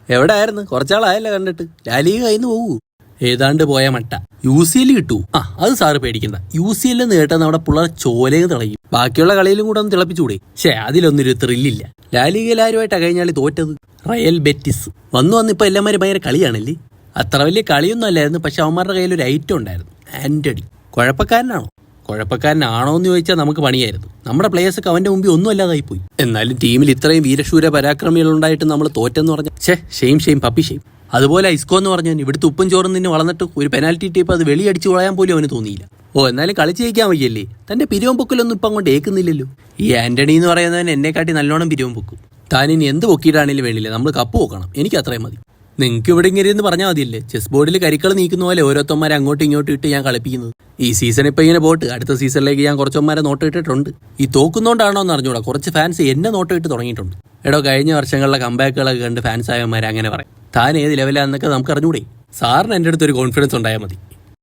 എവിടെ ആയിരുന്നു? കുറച്ചാളായല്ലോ കണ്ടിട്ട്. ലാലിക കയ്യിൽ പോകൂ. ഏതാണ്ട് പോയ മട്ട. UCL കിട്ടൂ. അത് സാറ് പേടിക്കണ്ട. UCL എന്ന് കേട്ടാൽ നമ്മുടെ പിള്ളേർ ചോലയും തിളയും. ബാക്കിയുള്ള കളിയിലും കൂടെ ഒന്ന് തിളപ്പിച്ചൂടെ? അതിലൊന്നൊരു ത്രില്ലില്ല. ലാലികയിൽ ആരുമായിട്ടാണ് കഴിഞ്ഞാൽ തോറ്റത്? Real Betis. വന്നിപ്പോ എല്ലാമാരും ഭയങ്കര കളിയാണല്ലേ. അത്ര വലിയ കളിയൊന്നും അല്ലായിരുന്നു, പക്ഷെ അവന്മാരുടെ കയ്യിൽ ഒരു ഐറ്റം ഉണ്ടായിരുന്നു, ആന്റണി. കുഴപ്പക്കാരനാണോ എന്ന് ചോദിച്ചാൽ നമുക്ക് പണിയായിരുന്നു. നമ്മുടെ പ്ലേയേഴ്സൊക്കെ അവന്റെ മുമ്പിൽ ഒന്നും അല്ലാതായി പോയി. എന്നാലും ടീമിൽ ഇത്രയും വീരശൂര പരാക്രമികളുണ്ടായിട്ട് നമ്മൾ തോറ്റെന്ന് പറഞ്ഞ ഷെയിം പപ്പി ഷെയിം. അതുപോലെ ഐസ്കോ എന്ന് പറഞ്ഞാൽ ഇവിടുത്തെ ഉപ്പും ചോറും നിന്ന് വളർന്നിട്ട് ഒരു പെനാൽറ്റി ടീപ്പ് അത് വെളിയടിച്ചു കളയാൻ പോലും അവന് തോന്നിയില്ല. എന്നാലും കളിച്ച് ജയിക്കാൻ വയ്യല്ലേ? തന്റെ പിരിവം പൊക്കലൊന്നും ഇപ്പം അങ്ങോട്ട് ഏൽക്കുന്നില്ലല്ലോ. ഈ ആന്റണി എന്ന് പറയുന്നതിന് എന്നെക്കാട്ടി നല്ലോണം പിരിവം പൊക്കും. താൻ ഇനി എന്ത് പൊക്കിയിട്ടാണെങ്കിലും വേണ്ടില്ല, നമ്മൾ കപ്പ് പൊക്കണം. എനിക്ക് അത്രയും മതി. നിങ്ങൾക്ക് ഇവിടെ ഇങ്ങനെ എന്ന് പറഞ്ഞാൽ മതിയല്ലേ. ചെസ് ബോർഡിൽ കരിക്കൾ നീക്കുന്ന പോലെ ഓരോരുത്തന്മാരെ അങ്ങോട്ടും ഇങ്ങോട്ടും ഇട്ട് ഞാൻ കളിപ്പിക്കുന്നത്. ഈ സീസൺ ഇപ്പം ഇങ്ങനെ പോട്ട് അടുത്ത സീസണിലേക്ക് ഞാൻ കുറച്ചന്മാരെ നോട്ടിട്ടിട്ടുണ്ട്. ഈ തോക്കുന്നോണ്ടാണോ എന്ന് അറിഞ്ഞൂടാ, കുറച്ച് ഫാൻസ് എന്നെ നോട്ടിട്ട് തുടങ്ങിയിട്ടുണ്ട്. കഴിഞ്ഞ വർഷങ്ങളിലെ കമ്പാക്കുകളൊക്കെ കണ്ട് ഫാൻസ് ആയവന്മാരെ അങ്ങനെ പറയും. താൻ ഏത് ലെവലാന്നൊക്കെ നമുക്ക് അറിഞ്ഞൂടെ. സാറിന് എൻ്റെ അടുത്തൊരു കോൺഫിഡൻസ് ഉണ്ടായാൽ മതി.